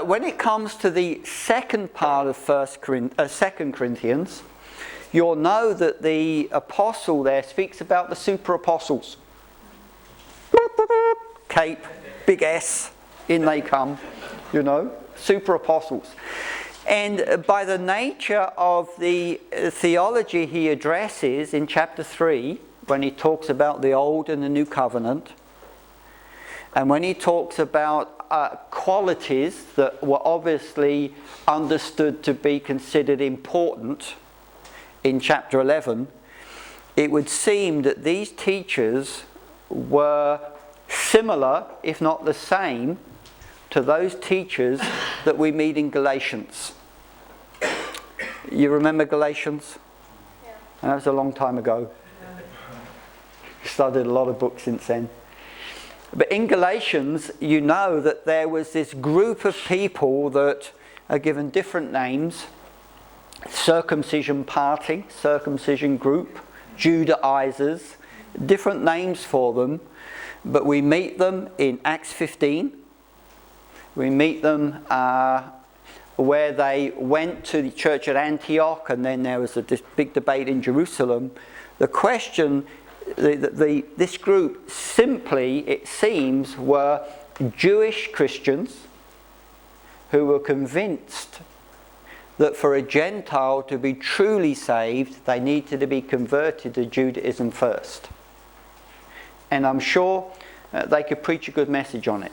when it comes to the second part of 2 Corinthians, you'll know that the apostle there speaks about the super apostles. Cape, big S, in they come, super apostles. And by the nature of the theology he addresses in chapter 3, when he talks about the Old and the New Covenant, and when he talks about qualities that were obviously understood to be considered important in chapter 11, it would seem that these teachers were similar, if not the same, to those teachers that we meet in Galatians. You remember Galatians? Yeah. That was a long time ago. Studied a lot of books since then. But in Galatians, you know that there was this group of people that are given different names. Circumcision party, circumcision group, Judaizers, different names for them. But we meet them in Acts 15. We meet them where they went to the church at Antioch, and then there was this big debate in Jerusalem. The question, this group simply, it seems, were Jewish Christians who were convinced that for a Gentile to be truly saved, they needed to be converted to Judaism first. And I'm sure they could preach a good message on it.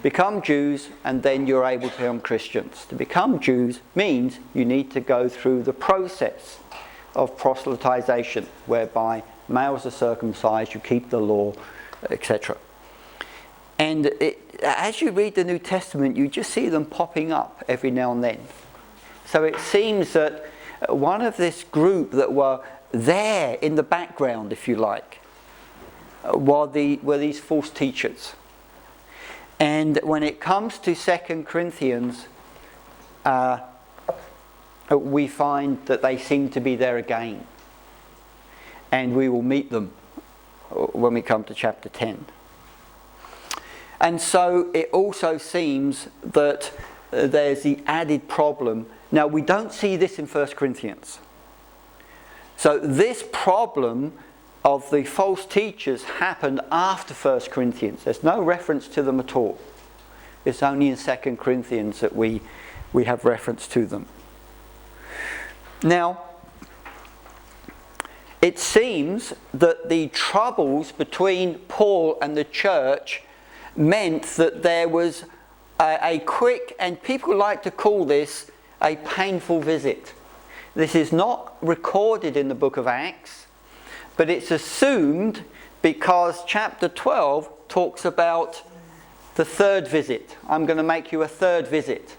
Become Jews and then you're able to become Christians. To become Jews means you need to go through the process of proselytization, whereby males are circumcised, you keep the law, etc. And as you read the New Testament, you just see them popping up every now and then. So it seems that one of this group that were there in the background, if you like, were these false teachers. And when it comes to 2 Corinthians, we find that they seem to be there again. And we will meet them when we come to chapter 10. And so it also seems that there's the added problem. Now, we don't see this in 1 Corinthians. So this problem of the false teachers happened after 1 Corinthians. There's no reference to them at all. It's only in 2 Corinthians that we have reference to them. Now, it seems that the troubles between Paul and the church meant that there was a quick, and people like to call this a painful visit. This is not recorded in the book of Acts, but it's assumed because chapter 12 talks about the third visit. I'm going to make you a third visit.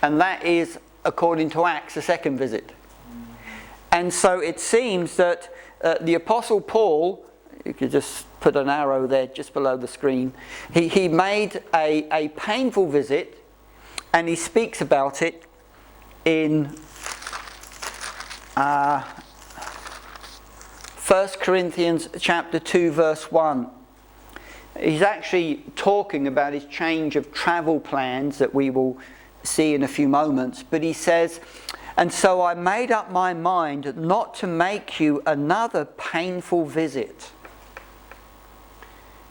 And that is, according to Acts, the second visit. And so it seems that the Apostle Paul, you could just put an arrow there just below the screen, he made a painful visit, and he speaks about it in 1 Corinthians chapter 2 verse 1. He's actually talking about his change of travel plans that we will see in a few moments. But he says, "And so I made up my mind not to make you another painful visit."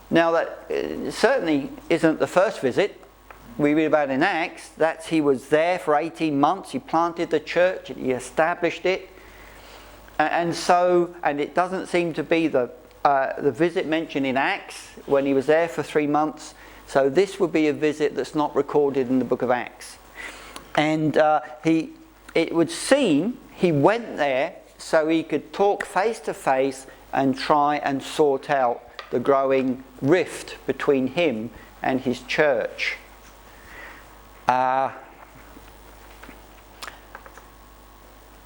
Now that certainly isn't the first visit. We read about in Acts that he was there for 18 months. He planted the church. He established it. And it doesn't seem to be the visit mentioned in Acts when he was there for 3 months. So this would be a visit that's not recorded in the book of Acts. And it would seem he went there so he could talk face to face and try and sort out the growing rift between him and his church.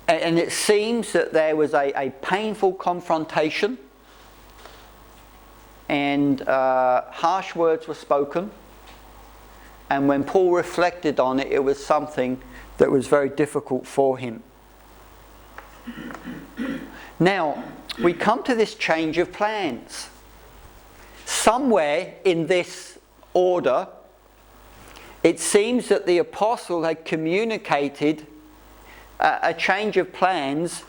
And it seems that there was a painful confrontation, and harsh words were spoken. And when Paul reflected on it, it was something that was very difficult for him. Now, we come to this change of plans. Somewhere in this order, it seems that the apostle had communicated a change of plans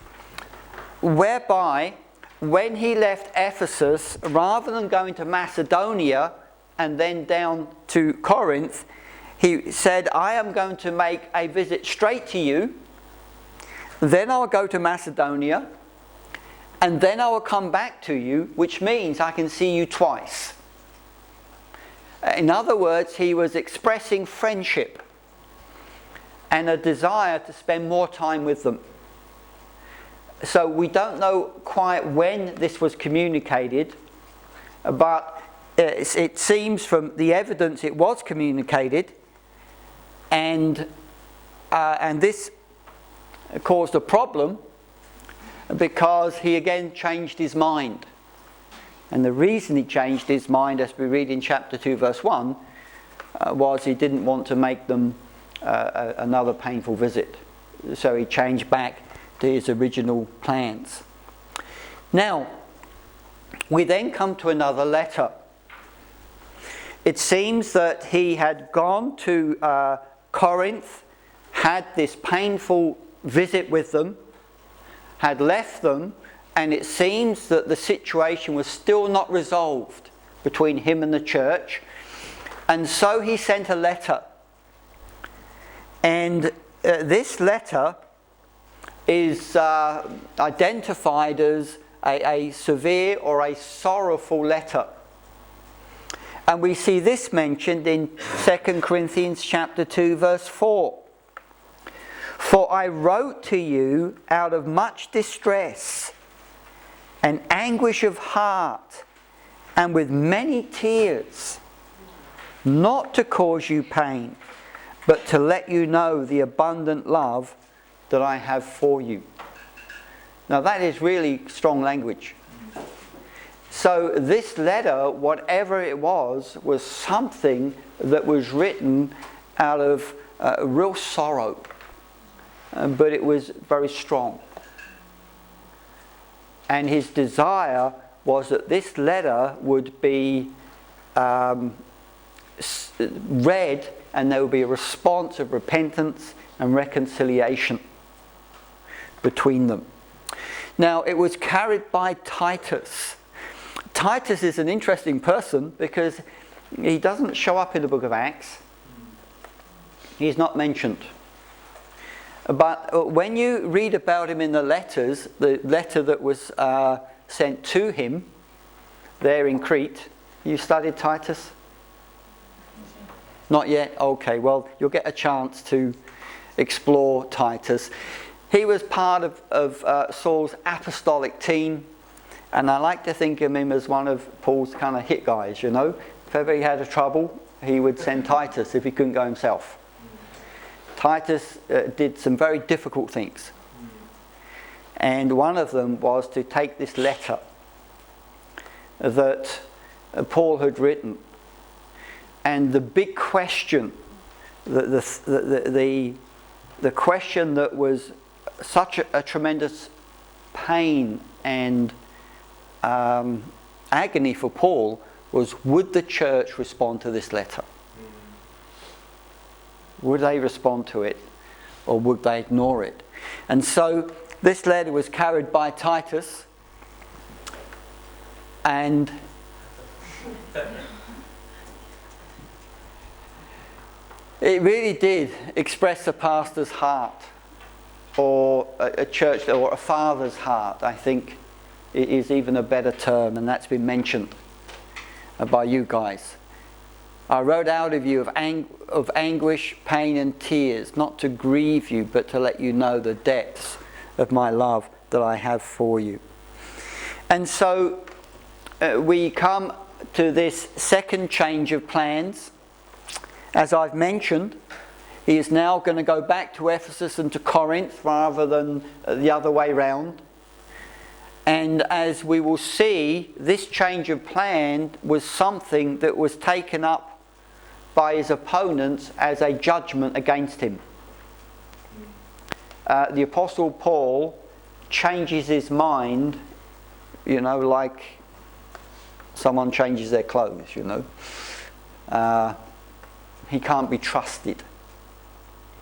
whereby when he left Ephesus, rather than going to Macedonia and then down to Corinth, he said, I am going to make a visit straight to you, then I'll go to Macedonia, and then I will come back to you, which means I can see you twice. In other words, he was expressing friendship and a desire to spend more time with them. So we don't know quite when this was communicated, but it seems from the evidence it was communicated, and this caused a problem because he again changed his mind. And the reason he changed his mind, as we read in chapter 2 verse 1, was he didn't want to make them another painful visit. So he changed back to his original plans. Now, we then come to another letter. It seems that he had gone to Corinth, had this painful visit with them, had left them, and it seems that the situation was still not resolved between him and the church. And so he sent a letter. And this letter is identified as a severe or a sorrowful letter. And we see this mentioned in 2 Corinthians chapter 2 verse 4. For I wrote to you out of much distress and anguish of heart and with many tears, not to cause you pain, but to let you know the abundant love that I have for you. Now that is really strong language. So this letter, whatever it was something that was written out of real sorrow. But it was very strong. And his desire was that this letter would be read, and there would be a response of repentance and reconciliation between them. Now, it was carried by Titus. Titus is an interesting person because he doesn't show up in the book of Acts. He's not mentioned. But when you read about him in the letters, the letter that was sent to him there in Crete, you studied Titus? Not yet? Okay, well, you'll get a chance to explore Titus. He was part of Saul's apostolic team, and I like to think of him as one of Paul's kind of hit guys, you know. If ever he had a trouble, he would send Titus if he couldn't go himself. Titus did some very difficult things. And one of them was to take this letter that Paul had written. And the big question, the question that was such a tremendous pain and agony for Paul was, would the church respond to this letter? Would they respond to it, or would they ignore it? And so this letter was carried by Titus, and it really did express a pastor's heart, or a church, or a father's heart. I think it is even a better term, and that's been mentioned by you guys. I wrote out of you of anguish, pain and tears, not to grieve you, but to let you know the depths of my love that I have for you. And so we come to this second change of plans. As I've mentioned, he is now going to go back to Ephesus and to Corinth rather than the other way round. And as we will see, this change of plan was something that was taken up by his opponents as a judgment against him. The Apostle Paul changes his mind, you know, like someone changes their clothes, you know. he can't be trusted.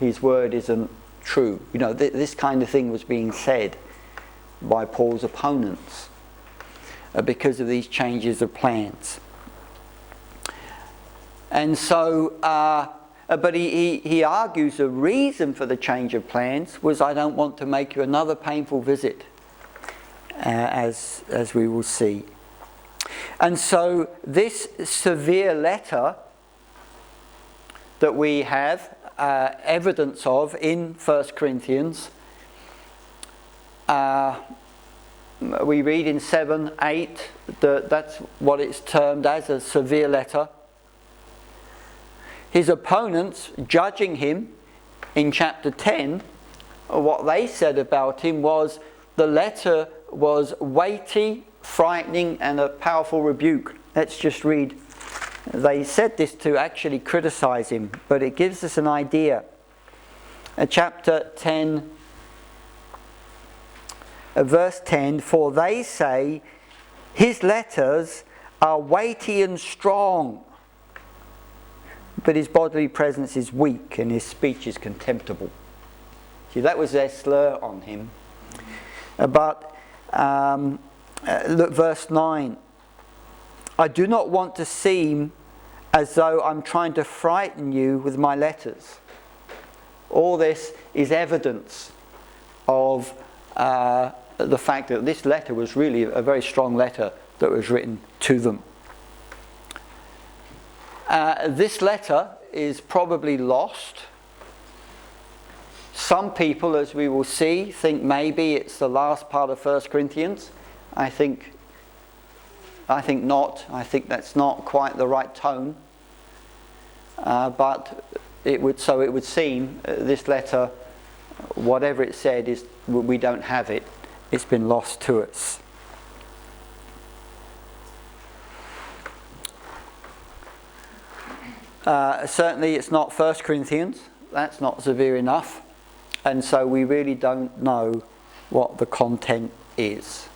His word isn't true. You know, this kind of thing was being said by Paul's opponents because of these changes of plans. And so, but he argues the reason for the change of plans was, I don't want to make you another painful visit, as we will see. And so this severe letter that we have evidence of in 1 Corinthians, we read in 7:8 that that's what it's termed as, a severe letter. His opponents, judging him in chapter 10, what they said about him was the letter was weighty, frightening, and a powerful rebuke. Let's just read. They said this to actually criticize him, but it gives us an idea. Chapter 10, verse 10, for they say his letters are weighty and strong, but his bodily presence is weak and his speech is contemptible. See, that was their slur on him. But look, verse 9. I do not want to seem as though I'm trying to frighten you with my letters. All this is evidence of the fact that this letter was really a very strong letter that was written to them. This letter is probably lost. Some people, as we will see, think maybe it's the last part of 1 Corinthians. I think not. I think that's not quite the right tone. But it would seem this letter, whatever it said, is we don't have it. It's been lost to us. Certainly it's not 1 Corinthians. That's not severe enough. And so we really don't know what the content is.